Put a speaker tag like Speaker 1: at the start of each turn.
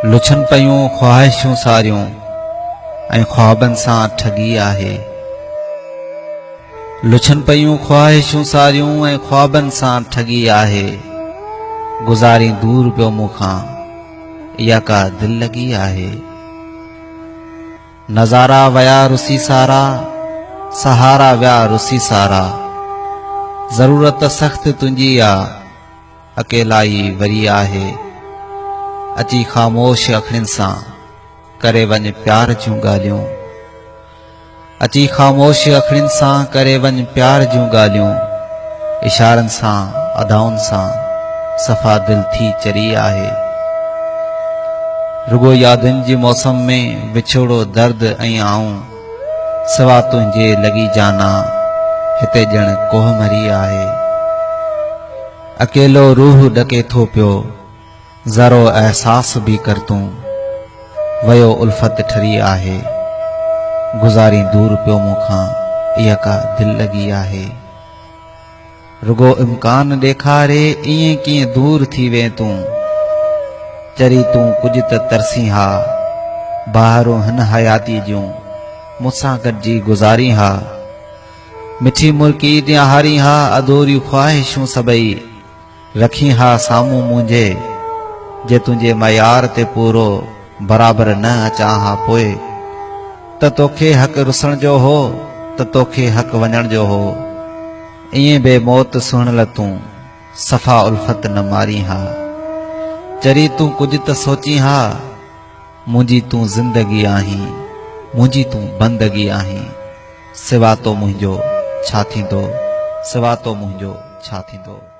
Speaker 1: लुछन पयूं ख्वाहिशूं सारियूं ऐं ख्वाबनि सां ठगी आहे। लुछन पयूं ख्वाहिशूं सारियूं ऐं ख्वाबनि सां ठगी आहे। गुज़ारी दूर पियो मूंखां इहा का दिल लगी आहे। नज़ारा वया रुसी सारा, सहारा विया रुसी सारा। ज़रूरत सख़्त तुंहिंजी आ, अकेलाई वरी आहे। अची ख़ामोश अखियुनि सां करे वञ प्यार जूं ॻाल्हियूं। अची ख़ामोश अखियुनि सां करे वञ प्यार जूं ॻाल्हियूं। इशारनि सां अदाउनि सां सफ़ा दिल थी चरी आहे। रुगो यादुनि जे मौसम में विछोड़ो दर्द ऐं आऊं। सिवा तुंहिंजे लॻी जाना हिते ॼण कोह मरी आहे। अकेलो रूह ॾके थो पियो, ज़रो एहसास भी कर तूं। वयो उल्फत ठरी आहे। गुज़ारी दूर पियो मूंखां इहा का दिल लगी आहे। रुगो इम्कान ॾेखारे ईअं कीअं दूर थी वे तूं। चरी तूं कुझु त तरसी हा, बहारूं हिन हयाती जूं मूंसां गॾिजी गुज़ारी हा। मिठी मुल्की ॾियाहारी हा, अधूरियूं ख्वाहिशूं सभई रखी हा साम्हूं मुंहिंजे। जे तुंहिंजे मयार ते पूरो बराबरि न अचां हा पोइ, त तोखे हक़ रुसण जो हो, त तोखे हक़ वञण जो हो। ईअं बे मौत सुहिणल तूं सफ़ा उल्फत न मारी हा। चरी तूं कुझु त सोची हा, मुंहिंजी तूं ज़िंदगी आहीं, मुंहिंजी तूं बंदगी आहीं। सिवा तो मुंहिंजो छा थींदो, सिवा तो मुंहिंजो छा थींदो।